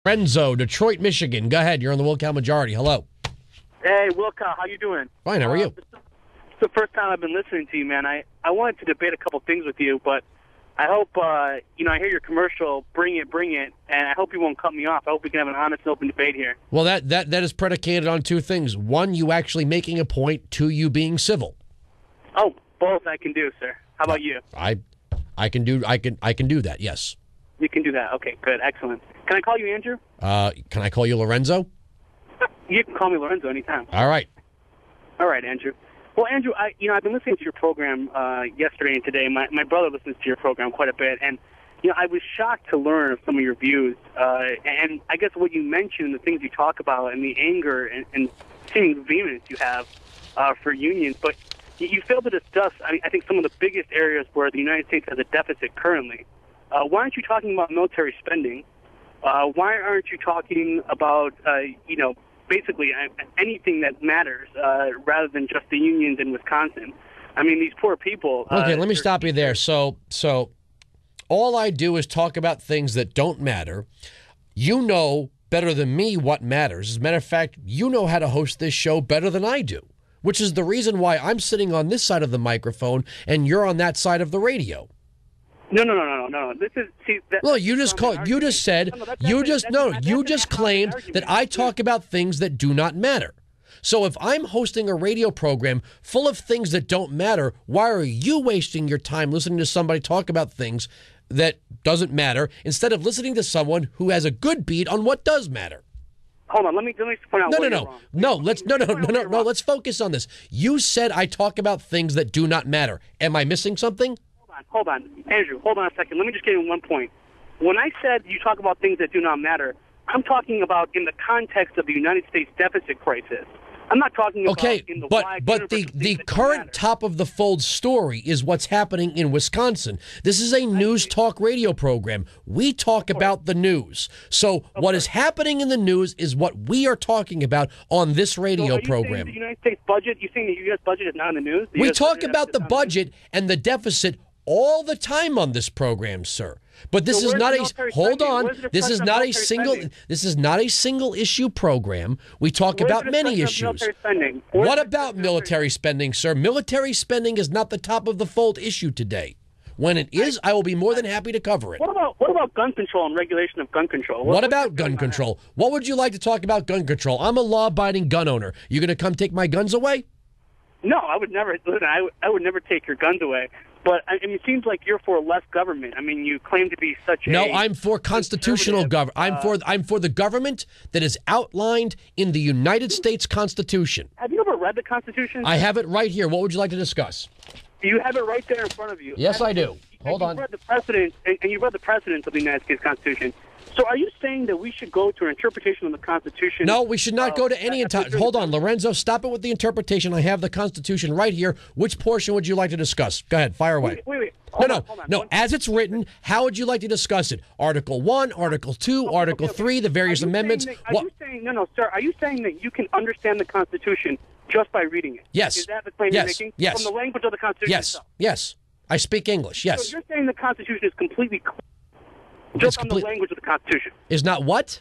Lorenzo, Detroit, Michigan. Go ahead. You're on the Wilkow Majority. Hello. Hey, Wilkow, how you doing? Fine. How are you? It's the first time I've been listening to you, man. I wanted to debate a couple things with you, but I hope, I hear your commercial, bring it, and I hope you won't cut me off. I hope we can have an honest and open debate here. Well, that is predicated on two things. One, you actually making a point. Two, you being civil. Oh, both I can do, sir. How about you? I can do that, yes. You can do that. Okay, good. Excellent. Can I call you Andrew? Can I call you Lorenzo? You can call me Lorenzo anytime. All right. All right, Andrew. Well, Andrew, I've been listening to your program yesterday and today. My brother listens to your program quite a bit, and I was shocked to learn of some of your views. And I guess what you mentioned, the things you talk about, and the anger and seeming vehemence you have for unions, but you failed to discuss, I think, some of the biggest areas where the United States has a deficit currently. Why aren't you talking about military spending? Why aren't you talking about, basically anything that matters rather than just the unions in Wisconsin? I mean, these poor people. Okay, let me stop you there. So all I do is talk about things that don't matter. You know better than me what matters. As a matter of fact, you know how to host this show better than I do, which is the reason why I'm sitting on this side of the microphone and you're on that side of the radio. No. This is well, you just claimed that I talk about things that do not matter. So if I'm hosting a radio program full of things that don't matter, why are you wasting your time listening to somebody talk about things that doesn't matter instead of listening to someone who has a good beat on what does matter? Hold on, let me point out. No. Let's focus on this. You said I talk about things that do not matter. Am I missing something? Hold on, Andrew. Hold on a second. Let me just get in one point. When I said you talk about things that do not matter, I'm talking about in the context of the United States deficit crisis. I'm not talking about in the wide but the current top of the fold story is what's happening in Wisconsin. This is a news talk radio program. We talk about the news. So what is happening in the news is what we are talking about on this radio program. The United States budget, you saying the U.S. budget is not in the news? We talk about the budget and the deficit all the time on this program, sir. But this is not a hold on. This is not a single issue program. We talk about many issues. What about military spending, sir? Military spending is not the top of the fold issue today. When it is, I will be more than happy to cover it. What about gun control and regulation of gun control? What about gun control? What would you like to talk about gun control? I'm a law-abiding gun owner. You going to come take my guns away? No, I would never. Listen, I would never take your guns away. But I mean, it seems like you're for less government. I mean, you claim to be such a no. I'm for constitutional government. I'm for the government that is outlined in the United States Constitution. Have you ever read the Constitution? I have it right here. What would you like to discuss? You have it right there in front of you. Yes, I do. Hold on. You've read the precedents, and you've read the precedents of the United States Constitution. So are you saying that we should go to an interpretation of the Constitution? No, we should not go to any interpretation. Hold on, Lorenzo. Stop it with the interpretation. I have the Constitution right here. Which portion would you like to discuss? Go ahead. Fire away. Wait. No. As it's written, how would you like to discuss it? Article 1, Article 2, Article 3, the various amendments. Sir, are you saying that you can understand the Constitution just by reading it? Yes. Is that the claim you're making? Yes. From the language of the Constitution itself? Yes. I speak English. Yes. So you're saying the Constitution is completely clear just on the language of the Constitution? Is not what?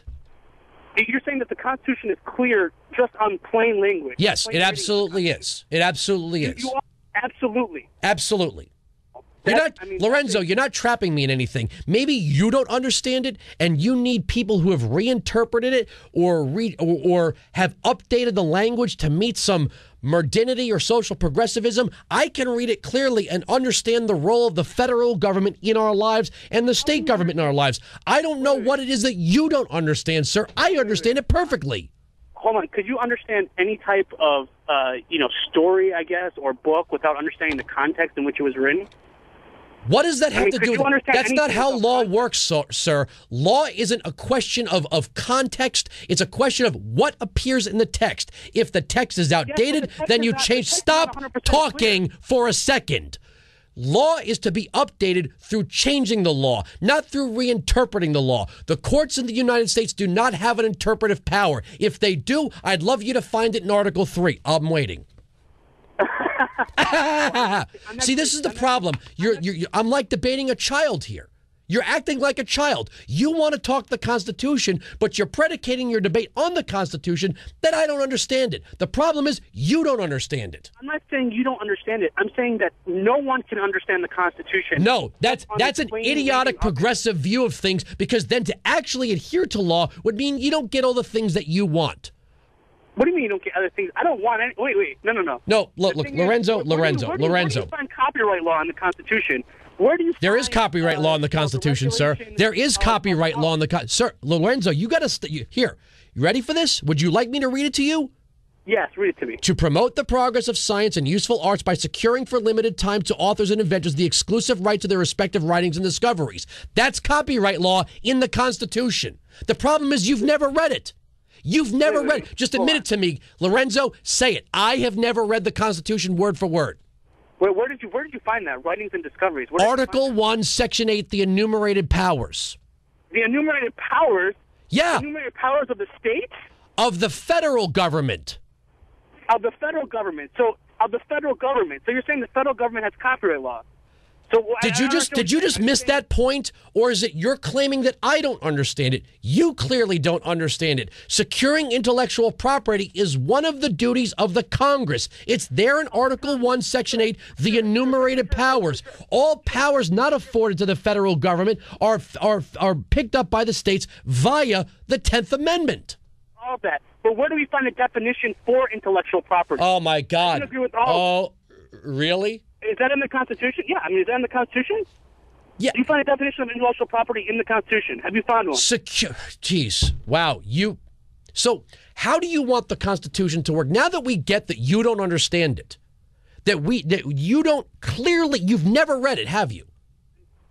You're saying that the Constitution is clear just on plain language? Yes, it absolutely is. It absolutely is. You are absolutely. Absolutely. Lorenzo, you're not trapping me in anything. Maybe you don't understand it, and you need people who have reinterpreted it or have updated the language to meet some modernity or social progressivism. I can read it clearly and understand the role of the federal government in our lives and the state government in our lives. I don't know what it is that you don't understand, sir. I understand it perfectly. Hold on. Could you understand any type of, story, I guess, or book without understanding the context in which it was written? What does that have to do with it? That's not how law works, sir. Law isn't a question of context. It's a question of what appears in the text. If the text is outdated, then you change. Stop talking for a second. Law is to be updated through changing the law, not through reinterpreting the law. The courts in the United States do not have an interpretive power. If they do, I'd love you to find it in Article 3. I'm waiting. See, this is the problem. I'm like debating a child here. You're acting like a child. You want to talk the Constitution, but you're predicating your debate on the Constitution that I don't understand it. The problem is you don't understand it. I'm not saying you don't understand it. I'm saying that no one can understand the Constitution. No, that's an idiotic progressive view of things, because then to actually adhere to law would mean you don't get all the things that you want. What do you mean you don't get other things? I don't want any. Wait. No. No, look, Lorenzo. Where do you find copyright law in the Constitution? Where do you find, there is copyright law in the Constitution, sir. There is copyright law in the Sir, Lorenzo, you got to here. You ready for this? Would you like me to read it to you? Yes, read it to me. To promote the progress of science and useful arts by securing for limited time to authors and inventors the exclusive right to their respective writings and discoveries. That's copyright law in the Constitution. The problem is you've never read it. You've never read it. Just admit it to me. Lorenzo, say it. I have never read the Constitution word for word. Where did you find that? Writings and discoveries. Article 1, Section 8, the enumerated powers. The enumerated powers? Yeah. The enumerated powers of the states? Of the federal government. Of the federal government. So you're saying the federal government has copyright law. So did you just miss that point? Or is it you're claiming that I don't understand it? You clearly don't understand it. Securing intellectual property is one of the duties of the Congress. It's there in Article 1, Section 8, the enumerated powers. All powers not afforded to the federal government are picked up by the states via the 10th Amendment. All that. But where do we find a definition for intellectual property? Oh, my God. I agree with all really? Is that in the Constitution? Yeah, is that in the Constitution? Yeah. Do you find a definition of intellectual property in the Constitution? Have you found one? Jeez. Wow. So how do you want the Constitution to work? Now that we get that you don't understand it, you've never read it, have you?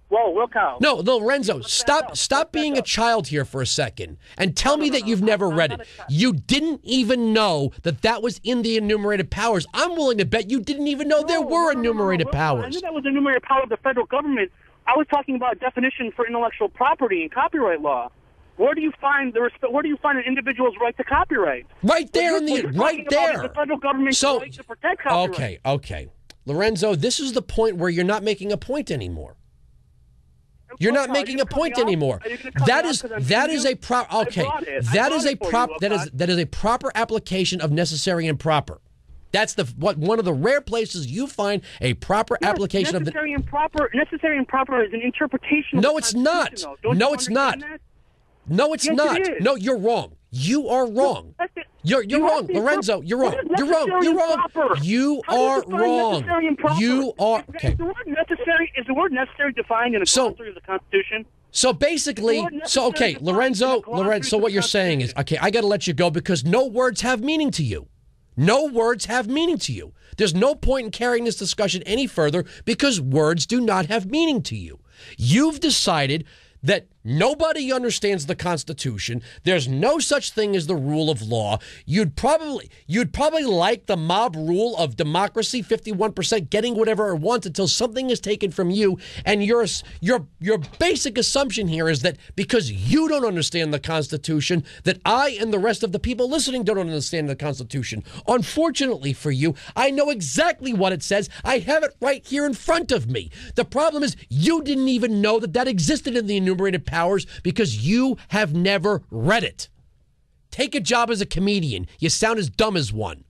Whoa, Wilkow. No, Lorenzo, stop being a child here for a second and tell me that you've never read it. You didn't even know that was in the enumerated powers. I'm willing to bet you didn't even know there were enumerated powers. I knew that was enumerated power of the federal government. I was talking about a definition for intellectual property and copyright law. Where do you find an individual's right to copyright? Right there right there. The federal government's right to protect copyright. Okay. Lorenzo, this is the point where you're not making a point anymore. You're not making a point anymore. That is a proper application of necessary and proper. That's one of the rare places you find a proper application of the necessary and proper. Necessary and proper is an interpretation. No, it's not. No, it's not. No, it's not. No, you're wrong. You are wrong. You're wrong, Lorenzo. You're wrong. You're wrong. You're wrong. You are wrong. You are. Okay. Is the word necessary defined in the glossary of the Constitution? So basically, Lorenzo, what you're saying is, okay, I got to let you go because no words have meaning to you. No words have meaning to you. There's no point in carrying this discussion any further because words do not have meaning to you. You've decided that nobody understands the Constitution. There's no such thing as the rule of law. You'd probably like the mob rule of democracy, 51% getting whatever it wants until something is taken from you. And your basic assumption here is that because you don't understand the Constitution, that I and the rest of the people listening don't understand the Constitution. Unfortunately for you, I know exactly what it says. I have it right here in front of me. The problem is you didn't even know that existed in the enumerated powers because you have never read it. Take a job as a comedian. You sound as dumb as one.